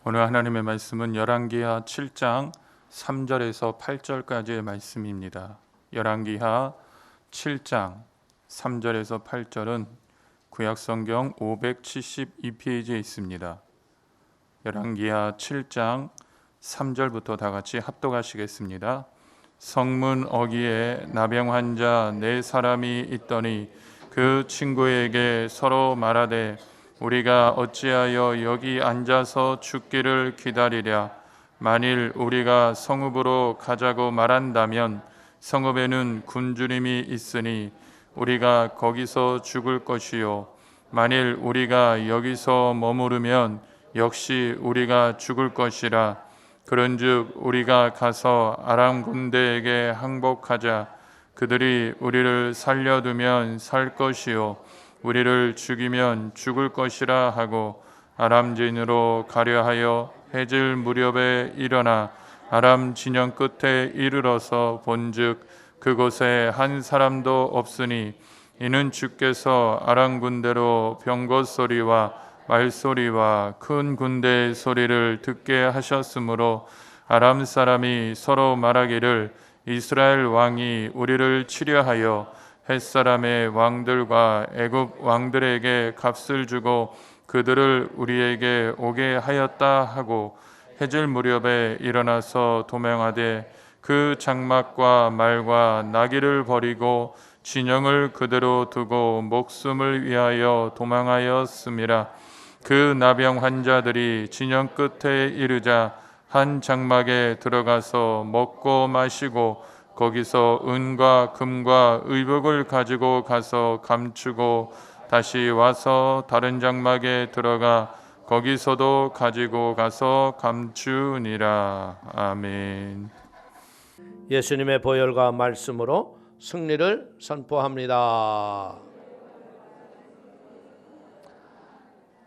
오늘 하나님의 말씀은 열왕기하 7장 3절에서 8절까지의 말씀입니다. 열왕기하 7장 3절에서 8절은 구약성경 572페이지에 있습니다. 열왕기하 7장 3절부터 다 같이 합독하시겠습니다. 성문 어귀에 나병 환자 4사람이 있더니 그 친구에게 서로 말하되 우리가 어찌하여 여기 앉아서 죽기를 기다리랴. 만일 우리가 성읍으로 가자고 말한다면 성읍에는 굶주림이 있으니 우리가 거기서 죽을 것이요 만일 우리가 여기서 머무르면 역시 우리가 죽을 것이라. 그런즉 우리가 가서 아람 군대에게 항복하자. 그들이 우리를 살려두면 살 것이요 우리를 죽이면 죽을 것이라 하고 아람진으로 가려 하여 해질 무렵에 일어나 아람 진영 끝에 이르러서 본즉 그곳에 한 사람도 없으니 이는 주께서 아람 군대로 병거 소리와 말소리와 큰 군대의 소리를 듣게 하셨으므로 아람 사람이 서로 말하기를 이스라엘 왕이 우리를 치려하여 햇사람의 왕들과 애굽 왕들에게 값을 주고 그들을 우리에게 오게 하였다 하고 해질 무렵에 일어나서 도망하되 그 장막과 말과 나귀를 버리고 진영을 그대로 두고 목숨을 위하여 도망하였음이라. 그 나병 환자들이 진영 끝에 이르자 한 장막에 들어가서 먹고 마시고 거기서 은과 금과 의복을 가지고 가서 감추고 다시 와서 다른 장막에 들어가 거기서도 가지고 가서 감추니라. 아멘. 예수님의 보혈과 말씀으로 승리를 선포합니다.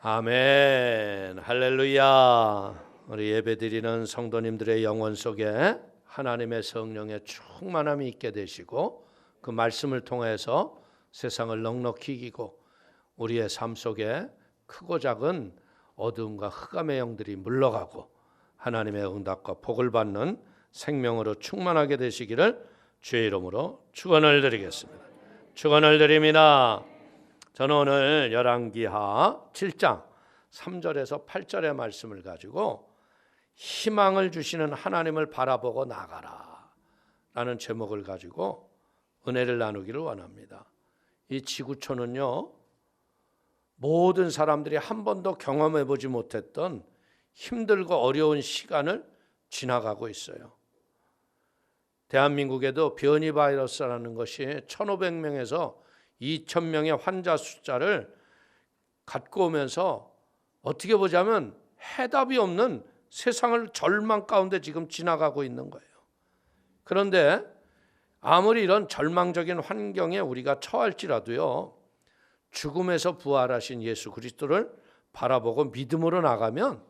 아멘. 할렐루야. 우리 예배드리는 성도님들의 영혼 속에 하나님의 성령의 충만함이 있게 되시고 그 말씀을 통해서 세상을 넉넉히 이기고 우리의 삶 속에 크고 작은 어두움과 흑암의 영들이 물러가고 하나님의 응답과 복을 받는 생명으로 충만하게 되시기를 주의 이름으로 축원을 드리겠습니다. 축원을 드립니다. 저는 오늘 열왕기하 7장 3절에서 8절의 말씀을 가지고 희망을 주시는 하나님을 바라보고 나가라 라는 제목을 가지고 은혜를 나누기를 원합니다. 이 지구촌은요, 모든 사람들이 한 번도 경험해 보지 못했던 힘들고 어려운 시간을 지나가고 있어요. 대한민국에도 변이 바이러스라는 것이 1,500명에서 2,000명의 환자 숫자를 갖고 오면서 어떻게 보자면 해답이 없는 세상을 절망 가운데 지금 지나가고 있는 거예요. 그런데 아무리 이런 절망적인 환경에 우리가 처할지라도요, 죽음에서 부활하신 예수 그리스도를 바라보고 믿음으로 나가면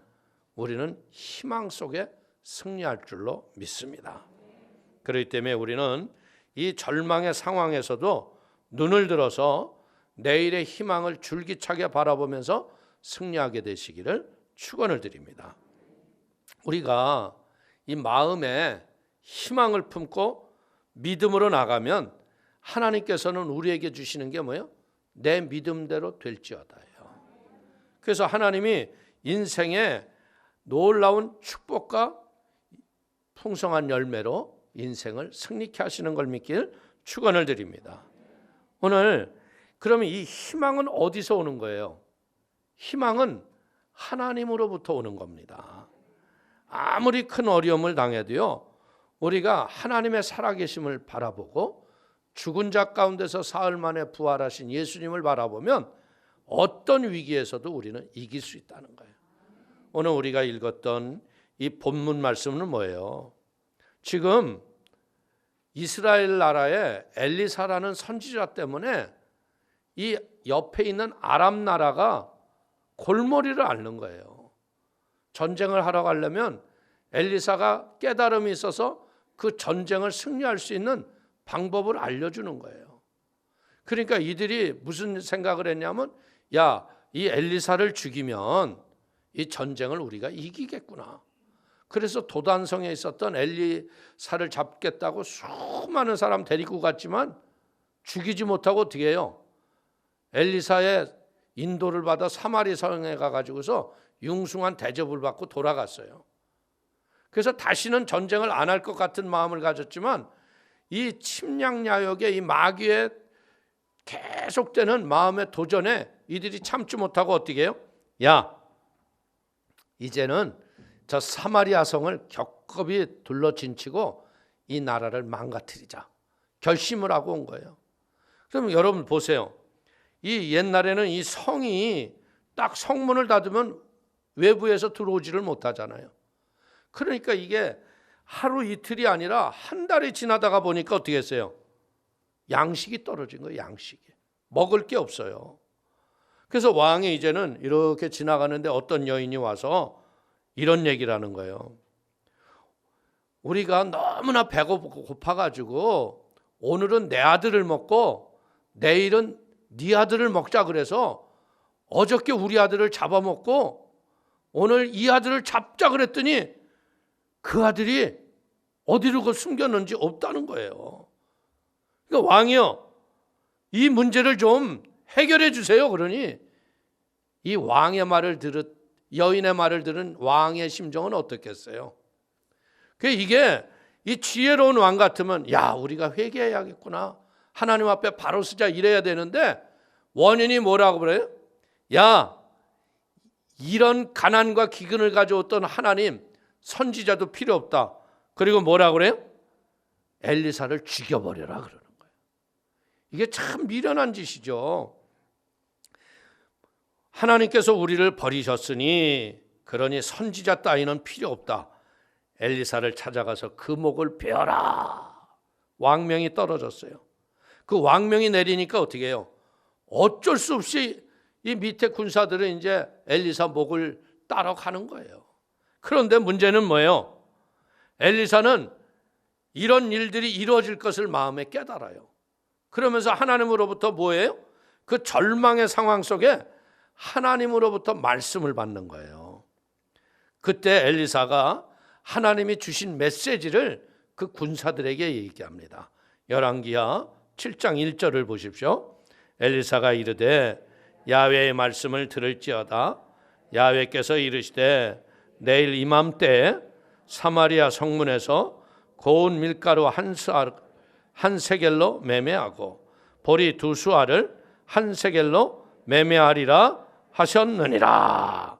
우리는 희망 속에 승리할 줄로 믿습니다. 그렇기 때문에 우리는 이 절망의 상황에서도 눈을 들어서 내일의 희망을 줄기차게 바라보면서 승리하게 되시기를 축원을 드립니다. 우리가 이 마음에 희망을 품고 믿음으로 나가면 하나님께서는 우리에게 주시는 게 뭐예요? 내 믿음대로 될지어다예요. 그래서 하나님이 인생의 놀라운 축복과 풍성한 열매로 인생을 승리케 하시는 걸 믿길 축원을 드립니다. 오늘 그러면 이 희망은 어디서 오는 거예요? 희망은 하나님으로부터 오는 겁니다. 아무리 큰 어려움을 당해도요, 우리가 하나님의 살아계심을 바라보고 죽은 자 가운데서 사흘 만에 부활하신 예수님을 바라보면 어떤 위기에서도 우리는 이길 수 있다는 거예요. 오늘 우리가 읽었던 이 본문 말씀은 뭐예요? 지금 이스라엘 나라의 엘리사라는 선지자 때문에 이 옆에 있는 아람 나라가 골머리를 앓는 거예요. 전쟁을 하러 가려면 엘리사가 깨달음이 있어서 그 전쟁을 승리할 수 있는 방법을 알려주는 거예요. 그러니까 이들이 무슨 생각을 했냐면, 야, 이 엘리사를 죽이면 이 전쟁을 우리가 이기겠구나. 그래서 도단성에 있었던 엘리사를 잡겠다고 수많은 사람 데리고 갔지만 죽이지 못하고 어떻게 해요? 엘리사의 인도를 받아 사마리 성에 가가지고서 융숭한 대접을 받고 돌아갔어요. 그래서 다시는 전쟁을 안 할 것 같은 마음을 가졌지만 이 침략야욕의 이 마귀의 계속되는 마음의 도전에 이들이 참지 못하고 어떻게 해요? 야, 이제는 저 사마리아 성을 격겁이 둘러진치고 이 나라를 망가뜨리자 결심을 하고 온 거예요. 그럼 여러분 보세요. 이 옛날에는 이 성이 딱 성문을 닫으면 외부에서 들어오지를 못하잖아요. 그러니까 이게 하루 이틀이 아니라 한 달이 지나다가 보니까 어떻게 했어요? 양식이 떨어진 거예요. 양식이. 먹을 게 없어요. 그래서 왕이 이제는 이렇게 지나가는데 어떤 여인이 와서 이런 얘기를 하는 거예요. 우리가 너무나 배고파가지고 오늘은 내 아들을 먹고 내일은 네 아들을 먹자 그래서 어저께 우리 아들을 잡아먹고 오늘 이 아들을 잡자 그랬더니 그 아들이 어디로 숨겼는지 없다는 거예요. 그러니까 왕이요, 이 문제를 좀 해결해 주세요. 그러니 이 왕의 말을 여인의 말을 들은 왕의 심정은 어떻겠어요? 이게 이 지혜로운 왕 같으면 야, 우리가 회개해야겠구나. 하나님 앞에 바로 서자 이래야 되는데 원인이 뭐라고 그래요? 야, 이런 가난과 기근을 가져왔던 하나님 선지자도 필요 없다. 그리고 뭐라고 그래요? 엘리사를 죽여버려라 그러는 거예요. 이게 참 미련한 짓이죠. 하나님께서 우리를 버리셨으니 그러니 선지자 따위는 필요 없다. 엘리사를 찾아가서 그 목을 베어라. 왕명이 떨어졌어요. 그 왕명이 내리니까 어떻게 해요? 어쩔 수 없이 이 밑에 군사들은 이제 엘리사 목을 따라가는 거예요. 그런데 문제는 뭐예요? 엘리사는 이런 일들이 이루어질 것을 마음에 깨달아요. 그러면서 하나님으로부터 뭐예요? 그 절망의 상황 속에 하나님으로부터 말씀을 받는 거예요. 그때 엘리사가 하나님이 주신 메시지를 그 군사들에게 얘기합니다. 열왕기하 7장 1절을 보십시오. 엘리사가 이르되 야훼의 말씀을 들을지어다. 야훼께서 이르시되 내일 이맘때에 사마리아 성문에서 고운 밀가루 한 세겔로 매매하고 보리 2수알을 한 세겔로 매매하리라 하셨느니라.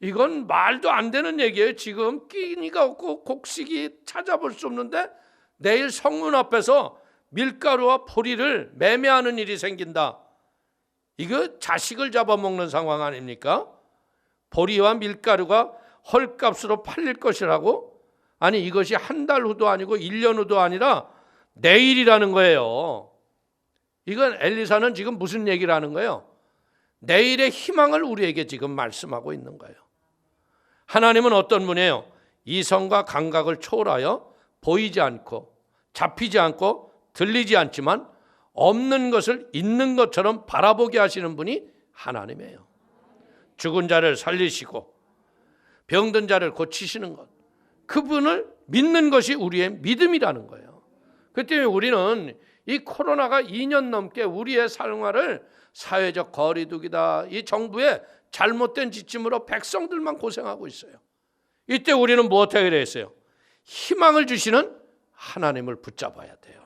이건 말도 안 되는 얘기예요. 지금 끼니가 없고 곡식이 찾아볼 수 없는데 내일 성문 앞에서 밀가루와 보리를 매매하는 일이 생긴다. 이거 자식을 잡아먹는 상황 아닙니까? 보리와 밀가루가 헐값으로 팔릴 것이라고? 아니, 이것이 한 달 후도 아니고 1년 후도 아니라 내일이라는 거예요. 이건 엘리사는 지금 무슨 얘기를 하는 거예요? 내일의 희망을 우리에게 지금 말씀하고 있는 거예요. 하나님은 어떤 분이에요? 이성과 감각을 초월하여 보이지 않고 잡히지 않고 들리지 않지만 없는 것을 있는 것처럼 바라보게 하시는 분이 하나님이에요. 죽은 자를 살리시고 병든 자를 고치시는 것, 그분을 믿는 것이 우리의 믿음이라는 거예요. 그 때문에 우리는 이 코로나가 2년 넘게 우리의 생활을 사회적 거리두기다, 이 정부의 잘못된 지침으로 백성들만 고생하고 있어요. 이때 우리는 무엇 해야 되겠어요? 희망을 주시는 하나님을 붙잡아야 돼요.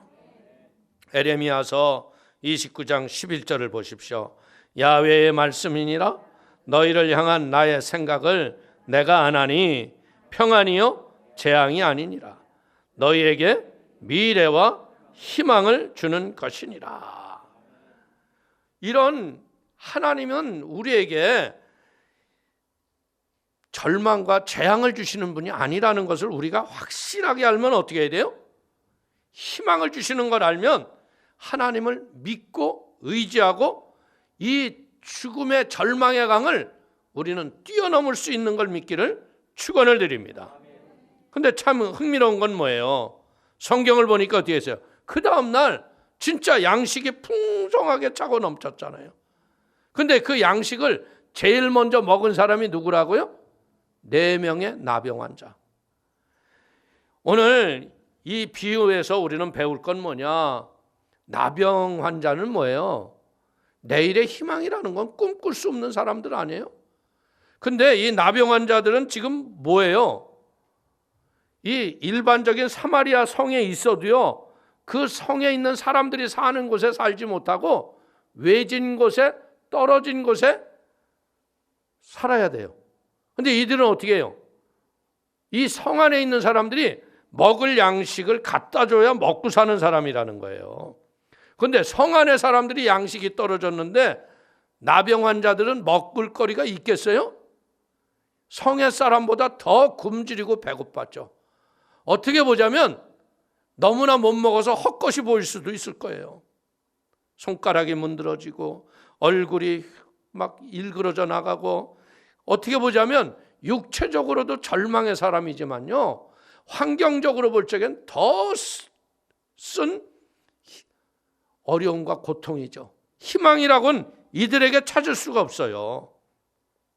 에레미야서 29장 11절을 보십시오. 야훼의 말씀이니라 너희를 향한 나의 생각을 내가 아나니 평안이요 재앙이 아니니라. 너희에게 미래와 희망을 주는 것이니라. 이런 하나님은 우리에게 절망과 재앙을 주시는 분이 아니라는 것을 우리가 확실하게 알면 어떻게 해야 돼요? 희망을 주시는 걸 알면 하나님을 믿고 의지하고 이 죽음의 절망의 강을 우리는 뛰어넘을 수 있는 걸 믿기를 축원을 드립니다. 근데 참 흥미로운 건 뭐예요? 성경을 보니까 어떻게 했어요? 그 다음날 진짜 양식이 풍성하게 차고 넘쳤잖아요. 근데 그 양식을 제일 먼저 먹은 사람이 누구라고요? 4명의 나병 환자. 오늘 이 비유에서 우리는 배울 건 뭐냐? 나병 환자는 뭐예요? 내일의 희망이라는 건 꿈꿀 수 없는 사람들 아니에요? 근데 이 나병 환자들은 지금 뭐예요? 이 일반적인 사마리아 성에 있어도요, 그 성에 있는 사람들이 사는 곳에 살지 못하고 외진 곳에, 떨어진 곳에 살아야 돼요. 근데 이들은 어떻게 해요? 이 성 안에 있는 사람들이 먹을 양식을 갖다 줘야 먹고 사는 사람이라는 거예요. 근데 성 안에 사람들이 양식이 떨어졌는데 나병 환자들은 먹을 거리가 있겠어요? 성의 사람보다 더 굶주리고 배고팠죠. 어떻게 보자면 너무나 못 먹어서 헛것이 보일 수도 있을 거예요. 손가락이 문드러지고 얼굴이 막 일그러져 나가고, 어떻게 보자면 육체적으로도 절망의 사람이지만요, 환경적으로 볼 적엔 더 쓴 어려움과 고통이죠. 희망이라고는 이들에게 찾을 수가 없어요.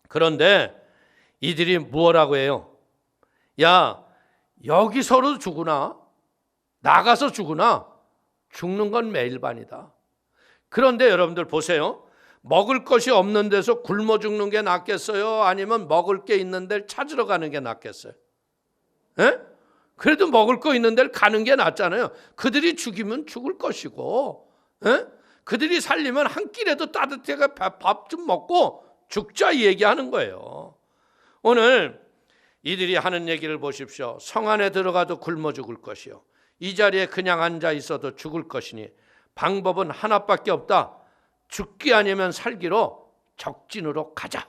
그런데 이들이 뭐라고 해요? 야, 여기서도 죽으나 나가서 죽으나 죽는 건 매일반이다. 그런데 여러분들 보세요. 먹을 것이 없는 데서 굶어 죽는 게 낫겠어요? 아니면 먹을 게 있는 데를 찾으러 가는 게 낫겠어요? 에? 그래도 먹을 거 있는 데를 가는 게 낫잖아요. 그들이 죽이면 죽을 것이고, 에? 그들이 살리면 한 끼라도 따뜻하게 밥 좀 먹고 죽자, 이 얘기하는 거예요. 오늘 이들이 하는 얘기를 보십시오. 성 안에 들어가도 굶어 죽을 것이요, 이 자리에 그냥 앉아 있어도 죽을 것이니 방법은 하나밖에 없다. 죽기 아니면 살기로 적진으로 가자.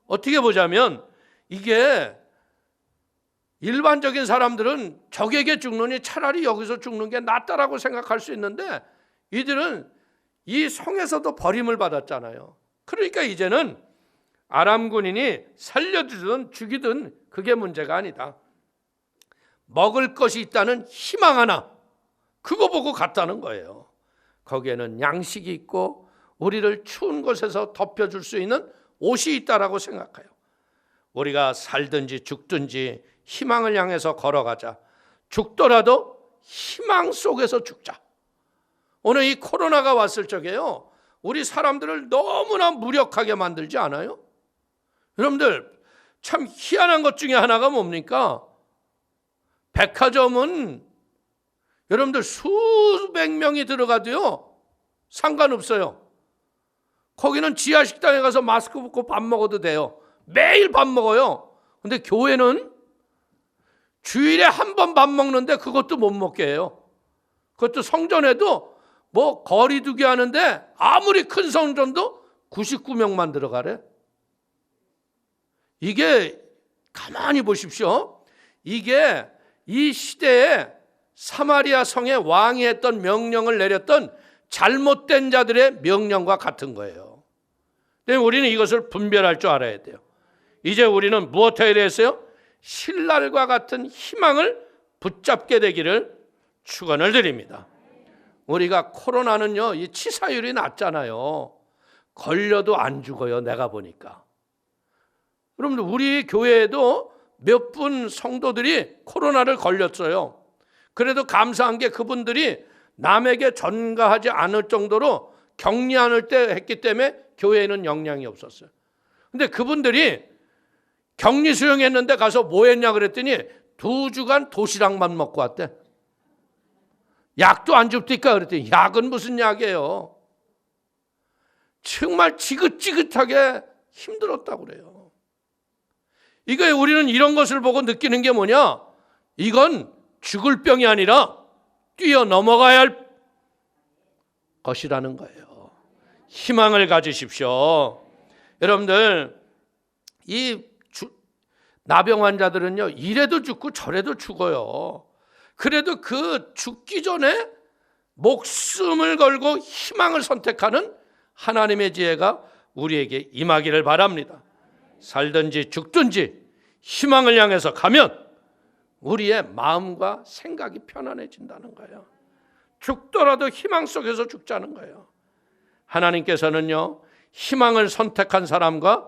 어떻게 보자면 이게 일반적인 사람들은 적에게 죽느니 차라리 여기서 죽는 게 낫다라고 생각할 수 있는데, 이들은 이 성에서도 버림을 받았잖아요. 그러니까 이제는 아람 군인이 살려주든 죽이든 그게 문제가 아니다. 먹을 것이 있다는 희망 하나, 그거 보고 갔다는 거예요. 거기에는 양식이 있고 우리를 추운 곳에서 덮여줄 수 있는 옷이 있다라고 생각해요. 우리가 살든지 죽든지 희망을 향해서 걸어가자. 죽더라도 희망 속에서 죽자. 오늘 이 코로나가 왔을 적에요, 우리 사람들을 너무나 무력하게 만들지 않아요? 여러분들, 참 희한한 것 중에 하나가 뭡니까? 백화점은 여러분들 수백 명이 들어가도요, 상관없어요. 거기는 지하 식당에 가서 마스크 벗고 밥 먹어도 돼요. 매일 밥 먹어요. 근데 교회는 주일에 한 번 밥 먹는데 그것도 못 먹게 해요. 그것도 성전에도 뭐 거리두기 하는데 아무리 큰 성전도 99명만 들어가래. 이게 가만히 보십시오. 이게 이 시대에 사마리아 성의 왕이 했던 명령을 내렸던 잘못된 자들의 명령과 같은 거예요. 근데 우리는 이것을 분별할 줄 알아야 돼요. 이제 우리는 무엇 해야 했어요? 신랄과 같은 희망을 붙잡게 되기를 축원을 드립니다. 우리가 코로나는요, 이 치사율이 낮잖아요. 걸려도 안 죽어요, 내가 보니까. 여러분들, 우리 교회에도 몇 분 성도들이 코로나를 걸렸어요. 그래도 감사한 게 그분들이 남에게 전가하지 않을 정도로 격리 않을 때 했기 때문에 교회에는 영향이 없었어요. 근데 그분들이 격리 수용했는데 가서 뭐 했냐 그랬더니 2주간 도시락만 먹고 왔대. 약도 안 줍니까? 그랬더니 약은 무슨 약이에요. 정말 지긋지긋하게 힘들었다고 그래요. 이거 우리는 이런 것을 보고 느끼는 게 뭐냐? 이건 죽을 병이 아니라 뛰어넘어가야 할 것이라는 거예요. 희망을 가지십시오. 여러분들, 이 나병 환자들은요, 이래도 죽고 저래도 죽어요. 그래도 그 죽기 전에 목숨을 걸고 희망을 선택하는 하나님의 지혜가 우리에게 임하기를 바랍니다. 살든지 죽든지 희망을 향해서 가면 우리의 마음과 생각이 편안해진다는 거예요. 죽더라도 희망 속에서 죽자는 거예요. 하나님께서는요, 희망을 선택한 사람과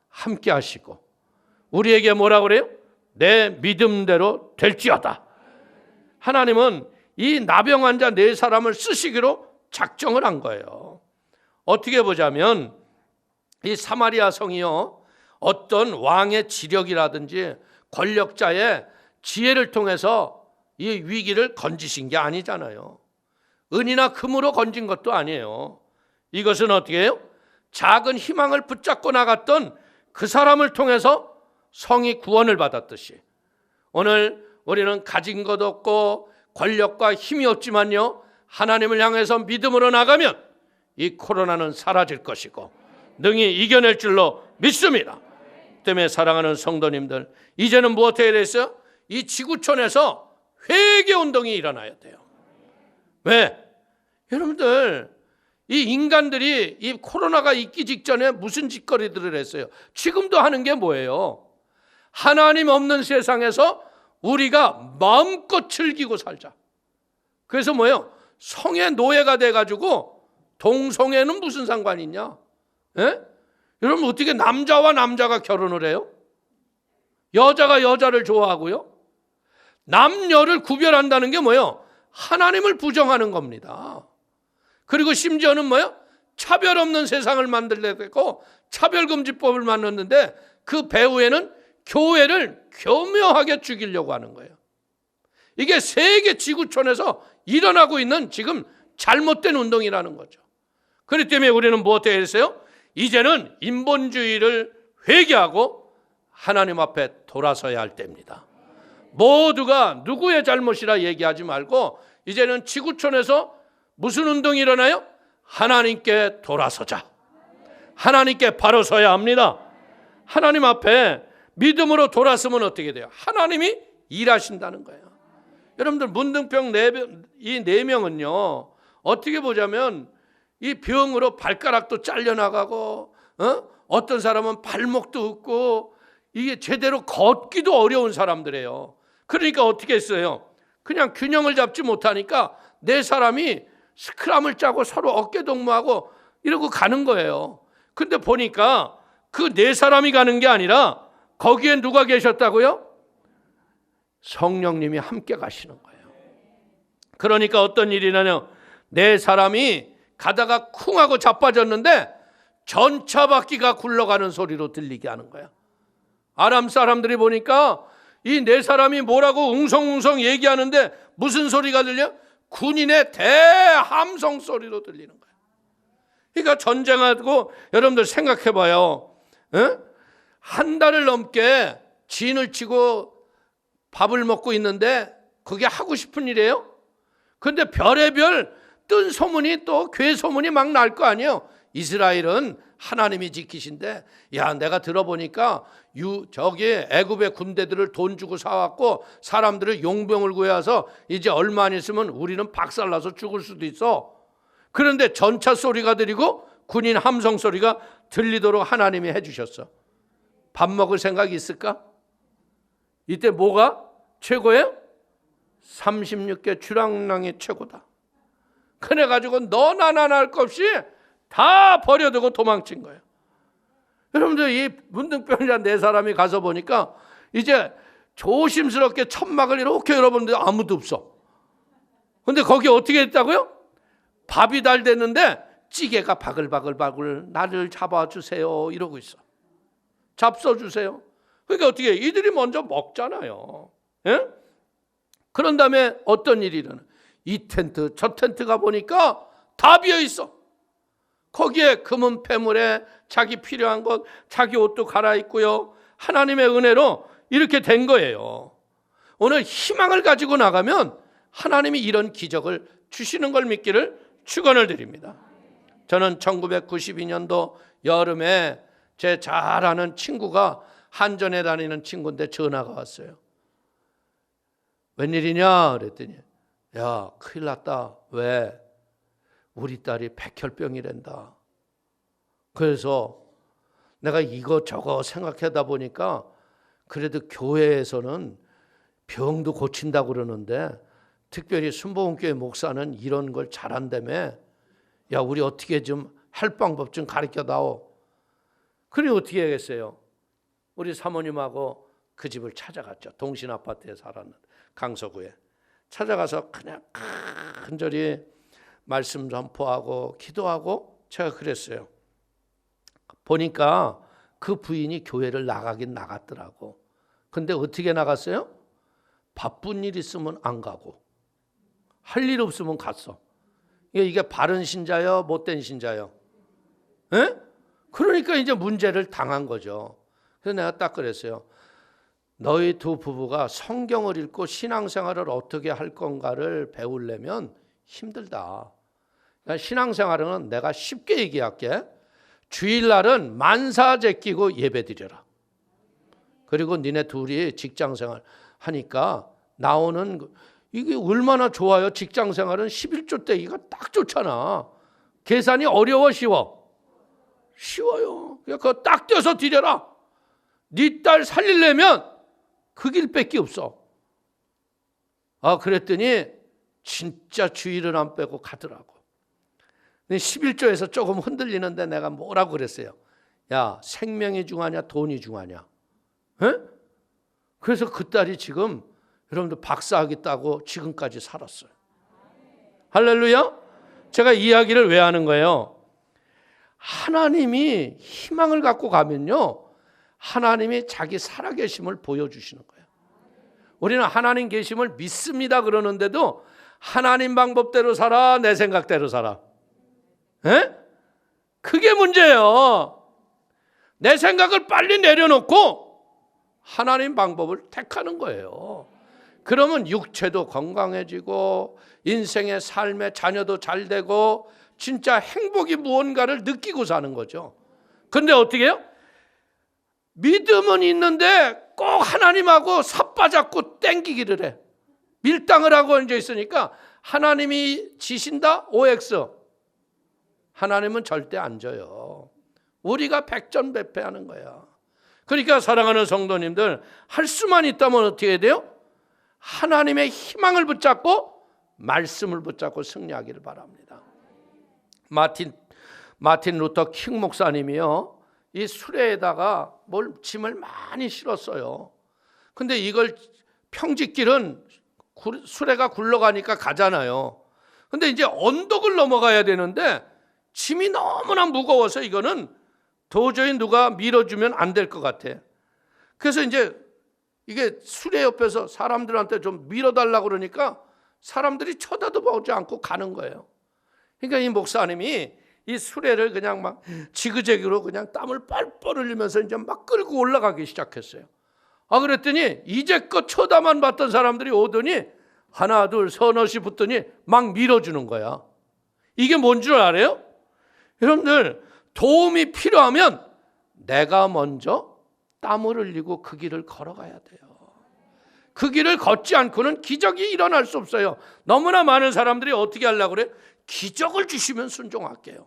함께 하시고 우리에게 뭐라 그래요? 내 믿음대로 될지어다. 하나님은 이 나병 환자 4사람을 쓰시기로 작정을 한 거예요. 어떻게 보자면 이 사마리아 성이요, 어떤 왕의 지력이라든지 권력자의 지혜를 통해서 이 위기를 건지신 게 아니잖아요. 은이나 금으로 건진 것도 아니에요. 이것은 어떻게 해요? 작은 희망을 붙잡고 나갔던 그 사람을 통해서 성이 구원을 받았듯이 오늘 우리는 가진 것 없고 권력과 힘이 없지만요, 하나님을 향해서 믿음으로 나가면 이 코로나는 사라질 것이고 능히 이겨낼 줄로 믿습니다. 때문에 사랑하는 성도님들, 이제는 무엇 해야 되겠어요? 이 지구촌에서 회개 운동이 일어나야 돼요. 왜? 여러분들, 이 인간들이 이 코로나가 있기 직전에 무슨 짓거리들을 했어요? 지금도 하는 게 뭐예요? 하나님 없는 세상에서 우리가 마음껏 즐기고 살자. 그래서 뭐예요? 성의 노예가 돼가지고 동성애는 무슨 상관이 있냐? 예? 여러분, 어떻게 남자와 남자가 결혼을 해요? 여자가 여자를 좋아하고요? 남녀를 구별한다는 게 뭐예요? 하나님을 부정하는 겁니다. 그리고 심지어는 뭐예요? 차별 없는 세상을 만들려고 차별금지법을 만들었는데 그 배후에는 교회를 교묘하게 죽이려고 하는 거예요. 이게 세계 지구촌에서 일어나고 있는 지금 잘못된 운동이라는 거죠. 그렇기 때문에 우리는 무엇 해야 했어요? 이제는 인본주의를 회개하고 하나님 앞에 돌아서야 할 때입니다. 모두가 누구의 잘못이라 얘기하지 말고 이제는 지구촌에서 무슨 운동이 일어나요? 하나님께 돌아서자. 하나님께 바로 서야 합니다. 하나님 앞에 믿음으로 돌아서면 어떻게 돼요? 하나님이 일하신다는 거예요. 여러분들, 문둥병 이 4명은요, 어떻게 보자면 이 병으로 발가락도 잘려나가고 어떤 사람은 발목도 없고 이게 제대로 걷기도 어려운 사람들이에요. 그러니까 어떻게 했어요? 그냥 균형을 잡지 못하니까 4사람이 스크럼을 짜고 서로 어깨 동무하고 이러고 가는 거예요. 근데 보니까 그 4사람이 가는 게 아니라 거기에 누가 계셨다고요? 성령님이 함께 가시는 거예요. 그러니까 어떤 일이냐면 4사람이 가다가 쿵 하고 자빠졌는데 전차 바퀴가 굴러가는 소리로 들리게 하는 거야. 아람 사람들이 보니까 이 4사람이 뭐라고 웅성웅성 얘기하는데 무슨 소리가 들려? 군인의 대함성 소리로 들리는 거야. 그러니까 전쟁하고, 여러분들 생각해봐요. 한 달을 넘게 진을 치고 밥을 먹고 있는데 그게 하고 싶은 일이에요? 근데 별의별 뜬 소문이 또 괴 소문이 막 날 거 아니에요. 이스라엘은 하나님이 지키신데, 야, 내가 들어보니까 저기 애굽의 군대들을 돈 주고 사왔고 사람들을 용병을 구해와서 이제 얼마 안 있으면 우리는 박살나서 죽을 수도 있어. 그런데 전차 소리가 들리고 군인 함성 소리가 들리도록 하나님이 해주셨어. 밥 먹을 생각이 있을까? 이때 뭐가 최고예요? 36개 주랑랑이 최고다. 그래가지고 너나 나나 할 것 없이 다 버려두고 도망친 거예요. 여러분들, 이 문둥병자 4사람이 가서 보니까 이제 조심스럽게 천막을 이렇게 열어보는데 아무도 없어. 근데 거기 어떻게 했다고요? 밥이 달 됐는데 찌개가 바글바글 나를 잡아주세요 이러고 있어. 잡숴주세요. 그러니까 어떻게 해? 이들이 먼저 먹잖아요. 예? 그런 다음에 어떤 일이 일어나? 이 텐트 저 텐트가 보니까 다 비어있어. 거기에 금은 패물에 자기 필요한 것, 자기 옷도 갈아입고요. 하나님의 은혜로 이렇게 된 거예요. 오늘 희망을 가지고 나가면 하나님이 이런 기적을 주시는 걸 믿기를 축원을 드립니다. 저는 1992년도 여름에 제 잘 아는 친구가 한전에 다니는 친구인데 전화가 왔어요. 웬일이냐 그랬더니, 야, 큰일 났다. 왜? 우리 딸이 백혈병이란다. 그래서 내가 이거저거 생각하다 보니까 그래도 교회에서는 병도 고친다고 그러는데 특별히 순복음교회 목사는 이런 걸 잘한다며. 야, 우리 어떻게 좀 할 방법 좀 가르쳐다오. 그래 어떻게 하겠어요? 우리 사모님하고 그 집을 찾아갔죠. 동신 아파트에 살았는데 강서구에. 찾아가서 그냥 간절히 말씀 선포하고 기도하고 제가 그랬어요. 보니까 그 부인이 교회를 나가긴 나갔더라고. 근데 어떻게 나갔어요? 바쁜 일 있으면 안 가고 할 일 없으면 갔어. 이게 바른 신자요, 못된 신자요? 에? 그러니까 이제 문제를 당한 거죠. 그래서 내가 딱 그랬어요. 너희 두 부부가 성경을 읽고 신앙생활을 어떻게 할 건가를 배우려면 힘들다. 그러니까 신앙생활은 내가 쉽게 얘기할게. 주일날은 만사 제끼고 예배드려라. 그리고 니네 둘이 직장생활 하니까 나오는 이게 얼마나 좋아요. 직장생활은 11조 떼기가 딱 좋잖아. 계산이 어려워 쉬워? 쉬워요. 그거 딱 떼서 드려라. 네 딸 살리려면 그 길밖에 없어. 그랬더니 진짜 주일은 안 빼고 가더라고. 11조에서 조금 흔들리는데 내가 뭐라고 그랬어요? 야, 생명이 중요하냐 돈이 중요하냐? 에? 그래서 그 딸이 지금 여러분들 박사학위 따고 지금까지 살았어요. 할렐루야. 제가 이야기를 왜 하는 거예요? 하나님이 희망을 갖고 가면요, 하나님이 자기 살아계심을 보여주시는 거예요. 우리는 하나님 계심을 믿습니다 그러는데도 하나님 방법대로 살아, 내 생각대로 살아. 에? 그게 문제예요. 내 생각을 빨리 내려놓고 하나님 방법을 택하는 거예요. 그러면 육체도 건강해지고 인생의 삶의 자녀도 잘 되고 진짜 행복이 무언가를 느끼고 사는 거죠. 그런데 어떻게 해요? 믿음은 있는데 꼭 하나님하고 삿바잡고 땡기기를 해. 밀당을 하고 앉아 있으니까 하나님이 지신다? OX. 하나님은 절대 안 져요. 우리가 백전백패하는 거야. 그러니까 사랑하는 성도님들, 할 수만 있다면 어떻게 해야 돼요? 하나님의 희망을 붙잡고 말씀을 붙잡고 승리하기를 바랍니다. 마틴 루터 킹 목사님이요, 이 수레에다가 짐을 많이 실었어요. 근데 이걸 평지길은 수레가 굴러가니까 가잖아요. 근데 이제 언덕을 넘어가야 되는데 짐이 너무나 무거워서 이거는 도저히 누가 밀어주면 안 될 것 같아. 그래서 이제 이게 수레 옆에서 사람들한테 좀 밀어달라고 그러니까 사람들이 쳐다도 보지 않고 가는 거예요. 그러니까 이 목사님이 이 수레를 그냥 막 지그재그로 그냥 땀을 뻘뻘 흘리면서 이제 막 끌고 올라가기 시작했어요. 그랬더니 이제껏 쳐다만 봤던 사람들이 오더니 하나 둘 서너씩 붙더니 막 밀어주는 거야. 이게 뭔 줄 알아요? 여러분들, 도움이 필요하면 내가 먼저 땀을 흘리고 그 길을 걸어가야 돼요. 그 길을 걷지 않고는 기적이 일어날 수 없어요. 너무나 많은 사람들이 어떻게 하려고 그래? 기적을 주시면 순종할게요.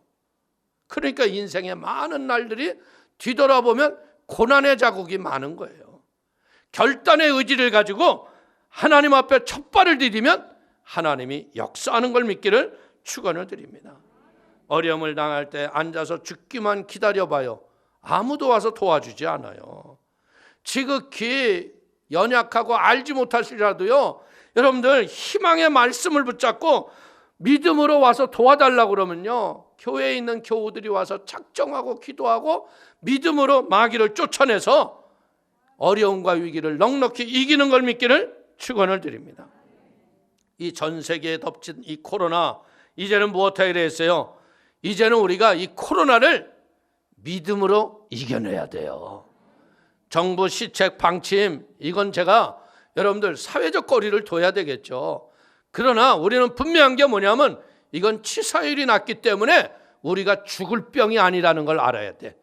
그러니까 인생의 많은 날들이 뒤돌아보면 고난의 자국이 많은 거예요. 결단의 의지를 가지고 하나님 앞에 첫 발을 디디면 하나님이 역사하는 걸 믿기를 축원을 드립니다. 어려움을 당할 때 앉아서 죽기만 기다려봐요. 아무도 와서 도와주지 않아요. 지극히 연약하고 알지 못하시라도요, 여러분들 희망의 말씀을 붙잡고 믿음으로 와서 도와달라고 그러면요, 교회에 있는 교우들이 와서 작정하고 기도하고 믿음으로 마귀를 쫓아내서 어려움과 위기를 넉넉히 이기는 걸 믿기를 축원을 드립니다. 이 전 세계에 덮친 이 코로나, 이제는 무엇하게 됐어요? 이제는 우리가 이 코로나를 믿음으로 이겨내야 돼요. 정부 시책 방침, 이건 제가 여러분들 사회적 거리를 둬야 되겠죠. 그러나 우리는 분명한 게 뭐냐면 이건 치사율이 낮기 때문에 우리가 죽을 병이 아니라는 걸 알아야 돼.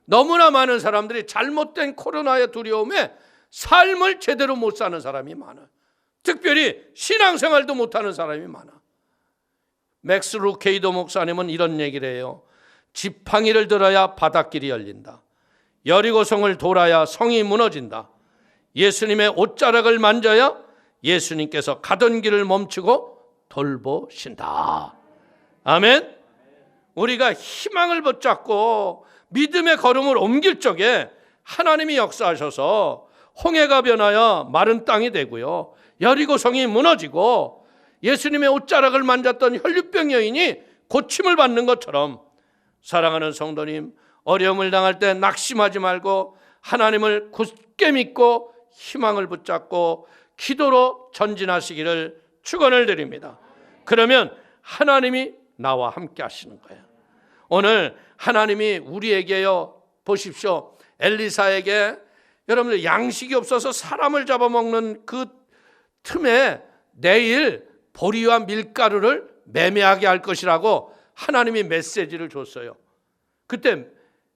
너무나 많은 사람들이 잘못된 코로나의 두려움에 삶을 제대로 못 사는 사람이 많아요. 특별히 신앙생활도 못하는 사람이 많아. 맥스 루케이도 목사님은 이런 얘기를 해요. 지팡이를 들어야 바닷길이 열린다. 여리고성을 돌아야 성이 무너진다. 예수님의 옷자락을 만져야 예수님께서 가던 길을 멈추고 돌보신다. 아멘. 우리가 희망을 붙잡고 믿음의 걸음을 옮길 적에 하나님이 역사하셔서 홍해가 변하여 마른 땅이 되고요, 여리고성이 무너지고 예수님의 옷자락을 만졌던 혈류병 여인이 고침을 받는 것처럼, 사랑하는 성도님, 어려움을 당할 때 낙심하지 말고 하나님을 굳게 믿고 희망을 붙잡고 기도로 전진하시기를 축원을 드립니다. 그러면 하나님이 나와 함께 하시는 거예요. 오늘 하나님이 우리에게요, 보십시오, 엘리사에게 여러분들 양식이 없어서 사람을 잡아먹는 그 틈에 내일 보리와 밀가루를 매매하게 할 것이라고 하나님이 메시지를 줬어요. 그때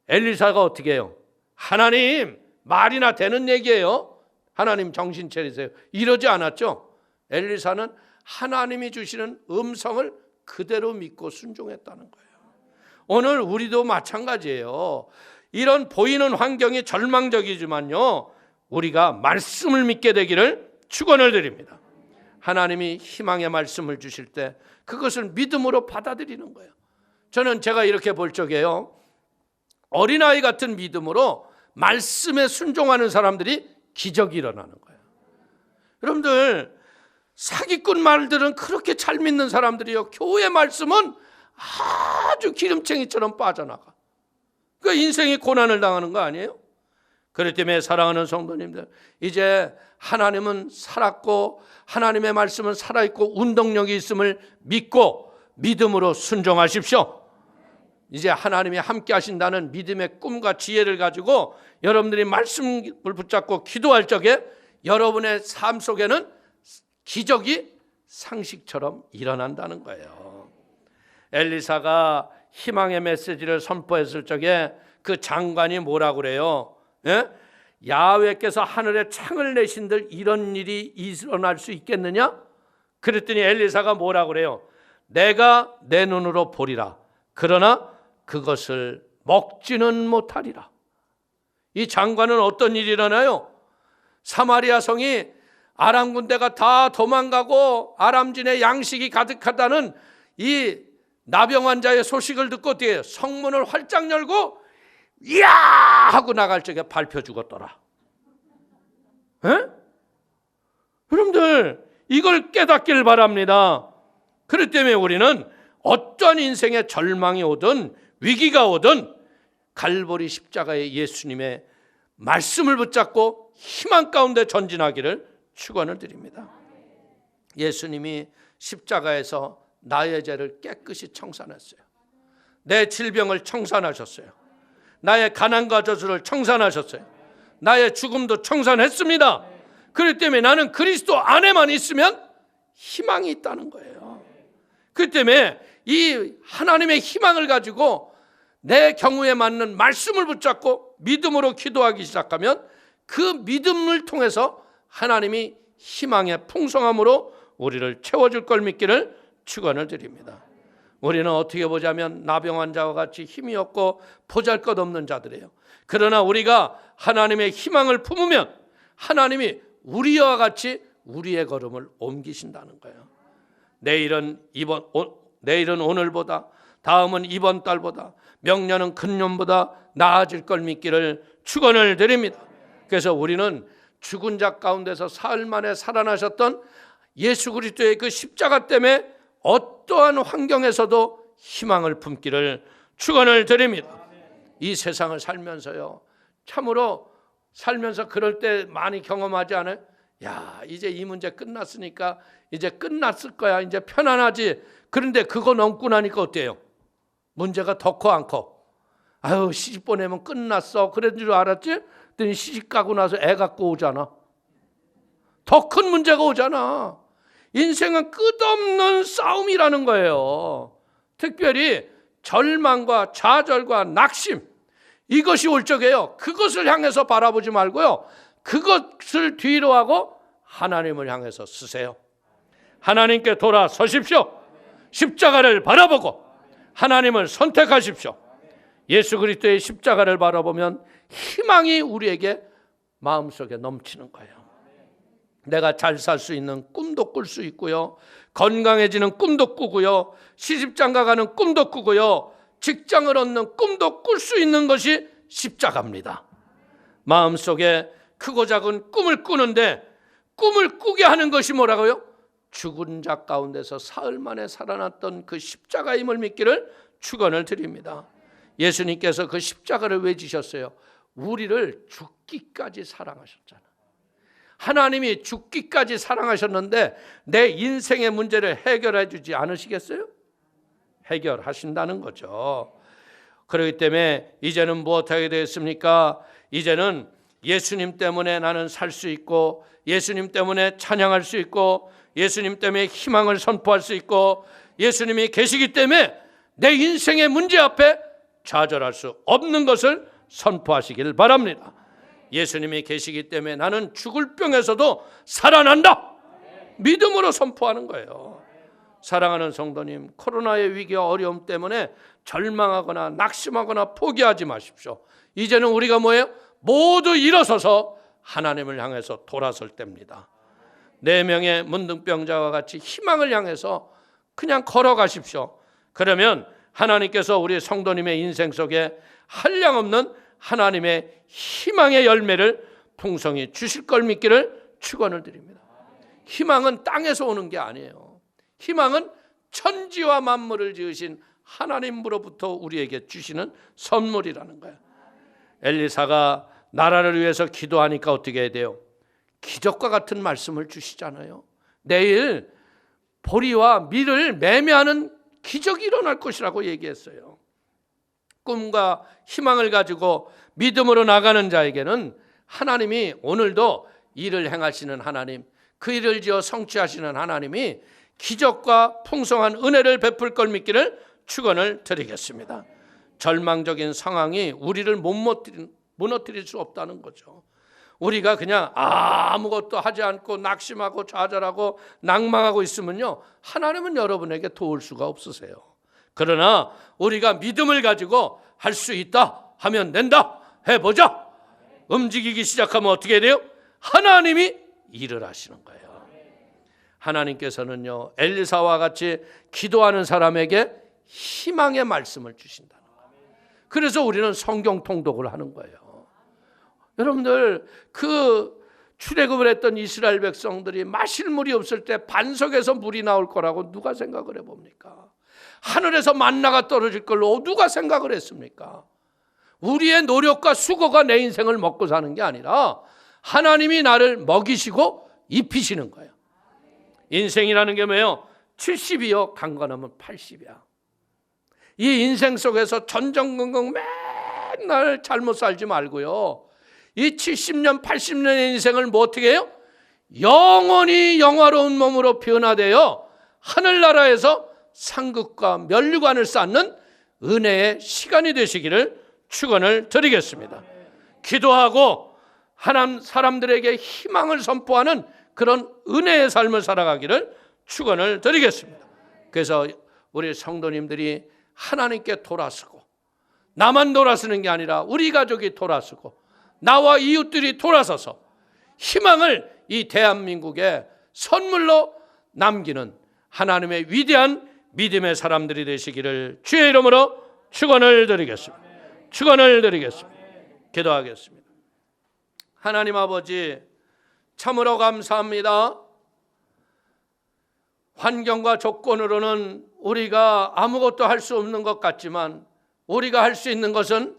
엘리사가 어떻게 해요? 하나님, 말이나 되는 얘기예요. 하나님 정신 차리세요. 이러지 않았죠. 엘리사는 하나님이 주시는 음성을 그대로 믿고 순종했다는 거예요. 오늘 우리도 마찬가지예요. 이런 보이는 환경이 절망적이지만요, 우리가 말씀을 믿게 되기를 축원을 드립니다. 하나님이 희망의 말씀을 주실 때 그것을 믿음으로 받아들이는 거예요. 저는 제가 이렇게 볼 적에요, 어린아이 같은 믿음으로 말씀에 순종하는 사람들이 기적이 일어나는 거예요. 여러분들, 사기꾼 말들은 그렇게 잘 믿는 사람들이요, 교회 말씀은 아주 기름챙이처럼 빠져나가. 그러니까 인생이 고난을 당하는 거 아니에요? 그렇기 때문에 사랑하는 성도님들, 이제 하나님은 살았고 하나님의 말씀은 살아있고 운동력이 있음을 믿고 믿음으로 순종하십시오. 이제 하나님이 함께 하신다는 믿음의 꿈과 지혜를 가지고 여러분들이 말씀을 붙잡고 기도할 적에 여러분의 삶 속에는 기적이 상식처럼 일어난다는 거예요. 엘리사가 희망의 메시지를 선포했을 적에 그 장관이 뭐라고 그래요? 예? 야훼께서 하늘에 창을 내신들 이런 일이 일어날 수 있겠느냐? 그랬더니 엘리사가 뭐라고 그래요? 내가 내 눈으로 보리라. 그러나 그것을 먹지는 못하리라. 이 장관은 어떤 일이 일어나요? 사마리아 성이 아람 군대가 다 도망가고 아람진의 양식이 가득하다는 이 나병 환자의 소식을 듣고 뒤에 성문을 활짝 열고 이야 하고 나갈 적에 밟혀 죽었더라. 에? 여러분들, 이걸 깨닫길 바랍니다. 그렇기 때문에 우리는 어떤 인생의 절망이 오든 위기가 오든 갈보리 십자가의 예수님의 말씀을 붙잡고 희망 가운데 전진하기를 축원을 드립니다. 예수님이 십자가에서 나의 죄를 깨끗이 청산했어요. 내 질병을 청산하셨어요. 나의 가난과 저주를 청산하셨어요. 나의 죽음도 청산했습니다. 그렇기 때문에 나는 그리스도 안에만 있으면 희망이 있다는 거예요. 그렇기 때문에 이 하나님의 희망을 가지고 내 경우에 맞는 말씀을 붙잡고 믿음으로 기도하기 시작하면 그 믿음을 통해서 하나님이 희망의 풍성함으로 우리를 채워줄 걸 믿기를 축원을 드립니다. 우리는 어떻게 보자면 나병 환자와 같이 힘이 없고 보잘것없는 자들이에요. 그러나 우리가 하나님의 희망을 품으면 하나님이 우리와 같이 우리의 걸음을 옮기신다는 거예요. 내일은 오늘보다, 다음은 이번 달보다, 명년은 금년보다 나아질 걸 믿기를 축원을 드립니다. 그래서 우리는 죽은 자 가운데서 사흘 만에 살아나셨던 예수 그리스도의 그 십자가 때문에 어떠한 환경에서도 희망을 품기를 축원을 드립니다. 이 세상을 살면서요, 참으로 살면서 그럴 때 많이 경험하지 않아요? 야, 이제 이 문제 끝났으니까 이제 끝났을 거야, 이제 편안하지. 그런데 그거 넘고 나니까 어때요? 문제가 더 커 안 커? 아유, 시집 보내면 끝났어 그런 줄 알았지? 그랬더니 시집 가고 나서 애 갖고 오잖아. 더 큰 문제가 오잖아. 인생은 끝없는 싸움이라는 거예요. 특별히 절망과 좌절과 낙심, 이것이 올 적에요, 그것을 향해서 바라보지 말고요, 그것을 뒤로 하고 하나님을 향해서 쓰세요. 하나님께 돌아서십시오. 십자가를 바라보고 하나님을 선택하십시오. 예수 그리스도의 십자가를 바라보면 희망이 우리에게 마음속에 넘치는 거예요. 내가 잘 살 수 있는 꿈도 꿀 수 있고요, 건강해지는 꿈도 꾸고요, 시집장가 가는 꿈도 꾸고요, 직장을 얻는 꿈도 꿀 수 있는 것이 십자가입니다. 마음속에 크고 작은 꿈을 꾸는데 꿈을 꾸게 하는 것이 뭐라고요? 죽은 자 가운데서 사흘 만에 살아났던 그 십자가임을 믿기를 축원을 드립니다. 예수님께서 그 십자가를 왜 지셨어요? 우리를 죽기까지 사랑하셨잖아. 하나님이 죽기까지 사랑하셨는데 내 인생의 문제를 해결해 주지 않으시겠어요? 해결하신다는 거죠. 그렇기 때문에 이제는 무엇하게 되었습니까? 이제는 예수님 때문에 나는 살 수 있고, 예수님 때문에 찬양할 수 있고, 예수님 때문에 희망을 선포할 수 있고, 예수님이 계시기 때문에 내 인생의 문제 앞에 좌절할 수 없는 것을 선포하시길 바랍니다. 예수님이 계시기 때문에 나는 죽을 병에서도 살아난다. 믿음으로 선포하는 거예요. 사랑하는 성도님, 코로나의 위기와 어려움 때문에 절망하거나 낙심하거나 포기하지 마십시오. 이제는 우리가 뭐예요? 모두 일어서서 하나님을 향해서 돌아설 때입니다. 4명의 문둥병자와 같이 희망을 향해서 그냥 걸어가십시오. 그러면 하나님께서 우리 성도님의 인생 속에 한량없는 하나님의 희망의 열매를 풍성히 주실 걸 믿기를 축원을 드립니다. 희망은 땅에서 오는 게 아니에요. 희망은 천지와 만물을 지으신 하나님으로부터 우리에게 주시는 선물이라는 거예요. 엘리사가 나라를 위해서 기도하니까 어떻게 해야 돼요? 기적과 같은 말씀을 주시잖아요. 내일 보리와 밀을 매매하는 기적이 일어날 것이라고 얘기했어요. 꿈과 희망을 가지고 믿음으로 나가는 자에게는 하나님이 오늘도 일을 행하시는 하나님, 그 일을 지어 성취하시는 하나님이 기적과 풍성한 은혜를 베풀 걸 믿기를 축원을 드리겠습니다. 절망적인 상황이 우리를 무너뜨릴 수 없다는 거죠. 우리가 그냥 아무것도 하지 않고 낙심하고 좌절하고 낭망하고 있으면요, 하나님은 여러분에게 도울 수가 없으세요. 그러나 우리가 믿음을 가지고 할 수 있다 하면 된다, 해보자, 움직이기 시작하면 어떻게 돼요? 하나님이 일을 하시는 거예요. 하나님께서는요, 엘리사와 같이 기도하는 사람에게 희망의 말씀을 주신다는 거예요. 그래서 우리는 성경 통독을 하는 거예요. 여러분들, 그 출애굽을 했던 이스라엘 백성들이 마실 물이 없을 때 반석에서 물이 나올 거라고 누가 생각을 해봅니까? 하늘에서 만나가 떨어질 걸로 누가 생각을 했습니까? 우리의 노력과 수고가 내 인생을 먹고 사는 게 아니라 하나님이 나를 먹이시고 입히시는 거예요. 인생이라는 게 뭐예요? 70이요, 강건하면 80이야. 이 인생 속에서 전전긍긍 맨날 잘못 살지 말고요, 이 70년 80년의 인생을 뭐 어떻게 해요? 영원히 영화로운 몸으로 변화되어 하늘나라에서 상급과 면류관을 쌓는 은혜의 시간이 되시기를 축원을 드리겠습니다. 기도하고 하나님 사람들에게 희망을 선포하는 그런 은혜의 삶을 살아가기를 축원을 드리겠습니다. 그래서 우리 성도님들이 하나님께 돌아서고, 나만 돌아서는 게 아니라 우리 가족이 돌아서고 나와 이웃들이 돌아서서 희망을 이 대한민국에 선물로 남기는 하나님의 위대한 믿음의 사람들이 되시기를 주의 이름으로 축원을 드리겠습니다. 축원을 드리겠습니다. 기도하겠습니다. 하나님 아버지, 참으로 감사합니다. 환경과 조건으로는 우리가 아무것도 할 수 없는 것 같지만 우리가 할 수 있는 것은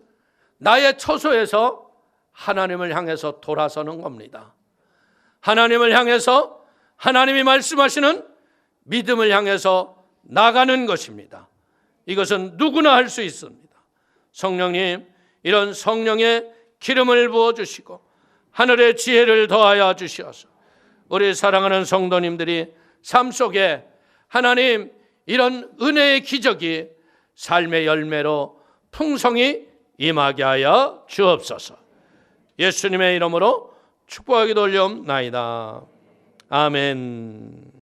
나의 처소에서 하나님을 향해서 돌아서는 겁니다. 하나님을 향해서 하나님이 말씀하시는 믿음을 향해서 나가는 것입니다. 이것은 누구나 할 수 있습니다. 성령님, 이런 성령의 기름을 부어주시고 하늘의 지혜를 더하여 주시어서 우리 사랑하는 성도님들이 삶 속에 하나님 이런 은혜의 기적이 삶의 열매로 풍성히 임하게 하여 주옵소서. 예수님의 이름으로 축복하기도 올려옵나이다. 아멘.